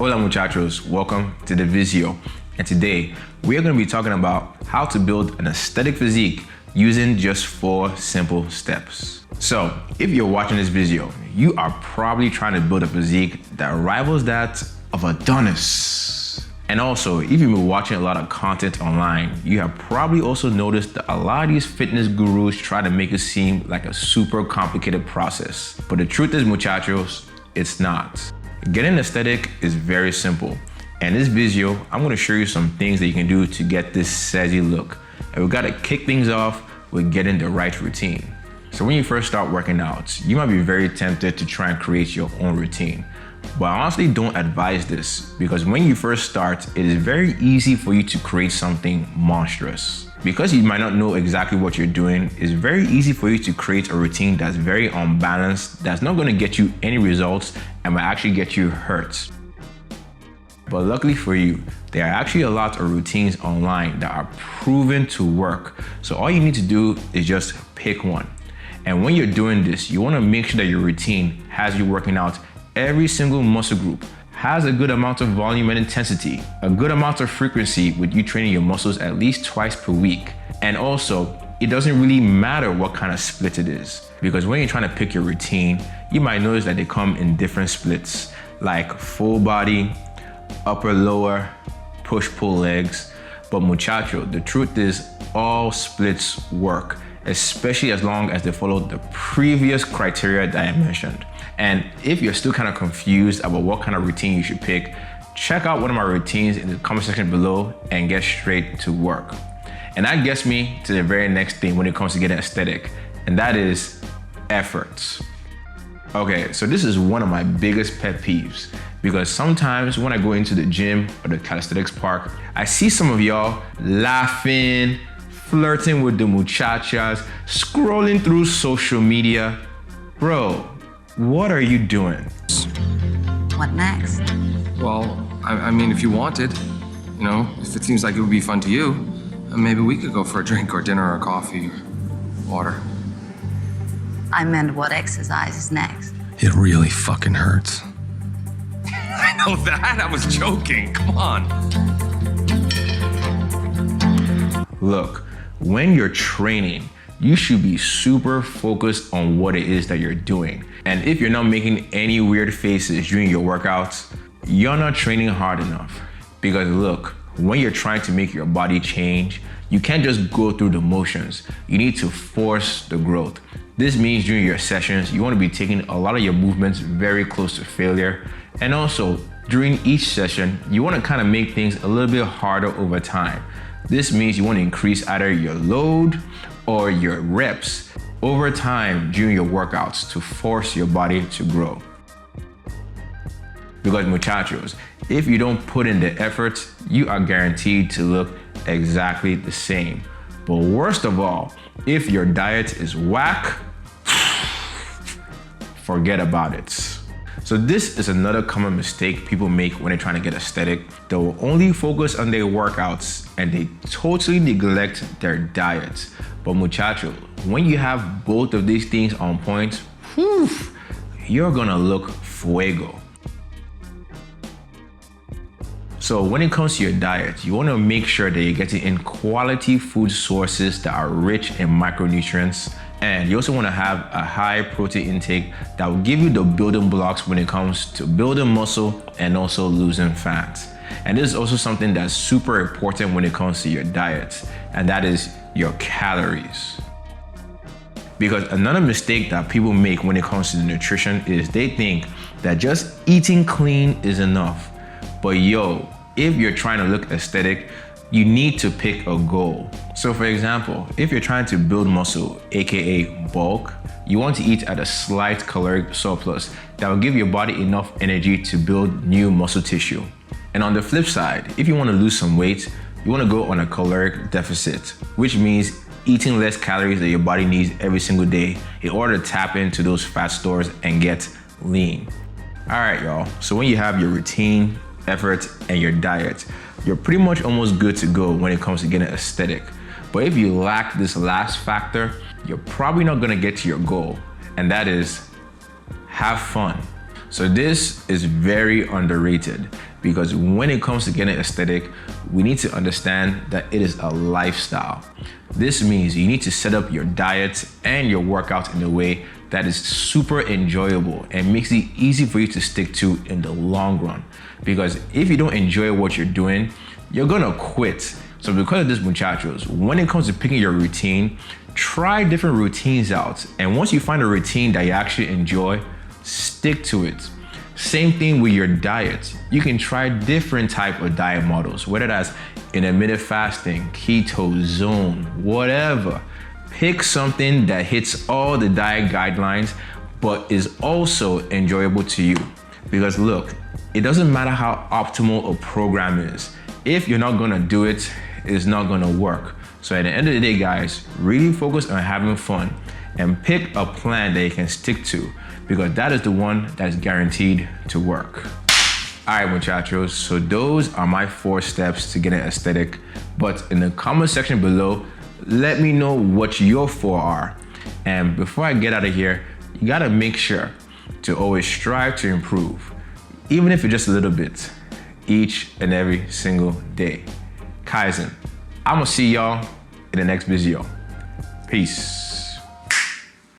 Hola muchachos, welcome to the Visio. And today, we are going to be talking about how to build an aesthetic physique using just 4 simple steps. So, if you're watching this video, you are probably trying to build a physique that rivals that of Adonis. And also, if you've been watching a lot of content online, you have probably also noticed that a lot of these fitness gurus try to make it seem like a super complicated process. But the truth is, muchachos, it's not. Getting aesthetic is very simple. And in this video, I'm gonna show you some things that you can do to get this sassy look. And we gotta kick things off with getting the right routine. So when you first start working out, you might be very tempted to try and create your own routine. But I honestly don't advise this because when you first start, it is very easy for you to create something monstrous. Because you might not know exactly what you're doing, it's very easy for you to create a routine that's very unbalanced, that's not gonna get you any results and might actually get you hurt. But luckily for you, there are actually a lot of routines online that are proven to work. So all you need to do is just pick one. And when you're doing this, you wanna make sure that your routine has you working out every single muscle group, has a good amount of volume and intensity, a good amount of frequency with you training your muscles at least twice per week. And also, it doesn't really matter what kind of split it is, because when you're trying to pick your routine, you might notice that they come in different splits, like full body, upper lower, push-pull legs. But muchacho, the truth is all splits work, especially as long as they follow the previous criteria that I mentioned. And if you're still kind of confused about what kind of routine you should pick, check out one of my routines in the comment section below and get straight to work. And that gets me to the very next thing when it comes to getting aesthetic, and that is efforts. Okay, so this is one of my biggest pet peeves because sometimes when I go into the gym or the calisthenics park, I see some of y'all laughing, flirting with the muchachas, scrolling through social media. Bro, what are you doing? What next? Well, I mean, if you wanted, you know, if it seems like it would be fun to you, maybe we could go for a drink or dinner or coffee or water. I meant what exercise is next. It really fucking hurts. I know that. I was joking. Come on. Look, when you're training, you should be super focused on what it is that you're doing. And if you're not making any weird faces during your workouts, you're not training hard enough. Because look, when you're trying to make your body change, you can't just go through the motions. You need to force the growth. This means during your sessions, you want to be taking a lot of your movements very close to failure. And also, during each session, you want to kind of make things a little bit harder over time. This means you want to increase either your load or your reps over time during your workouts to force your body to grow. Because muchachos, if you don't put in the effort, you are guaranteed to look exactly the same. But worst of all, if your diet is whack, forget about it. So this is another common mistake people make when they're trying to get aesthetic. They will only focus on their workouts and they totally neglect their diets. But muchacho, when you have both of these things on point, whew, you're gonna look fuego. So when it comes to your diet, you wanna make sure that you're getting in quality food sources that are rich in micronutrients. And you also wanna have a high protein intake that will give you the building blocks when it comes to building muscle and also losing fat. And this is also something that's super important when it comes to your diet, and that is your calories. Because another mistake that people make when it comes to the nutrition is they think that just eating clean is enough. But yo, if you're trying to look aesthetic, you need to pick a goal. So for example, if you're trying to build muscle, aka bulk, you want to eat at a slight caloric surplus that will give your body enough energy to build new muscle tissue. And on the flip side, if you want to lose some weight, you want to go on a caloric deficit, which means eating less calories that your body needs every single day in order to tap into those fat stores and get lean. All right, y'all. So when you have your routine, effort, and your diet, you're pretty much almost good to go when it comes to getting aesthetic. But if you lack this last factor, you're probably not gonna get to your goal, and that is have fun. So this is very underrated because when it comes to getting aesthetic, we need to understand that it is a lifestyle. This means you need to set up your diet and your workouts in a way that is super enjoyable and makes it easy for you to stick to in the long run. Because if you don't enjoy what you're doing, you're gonna quit. So because of this, muchachos, when it comes to picking your routine, try different routines out. And once you find a routine that you actually enjoy, stick to it. Same thing with your diet. You can try different type of diet models, whether that's intermittent fasting, keto, zone, whatever. Pick something that hits all the diet guidelines, but is also enjoyable to you. Because look, it doesn't matter how optimal a program is. If you're not gonna do it, it's not gonna work. So at the end of the day, guys, really focus on having fun and pick a plan that you can stick to, because that is the one that is guaranteed to work. All right, muchachos, so those are my 4 steps to getting aesthetic. But in the comment section below, let me know what your 4 are. And before I get out of here, you gotta make sure to always strive to improve, even if it's just a little bit, each and every single day. Kaizen. I'm gonna see y'all in the next video. Peace.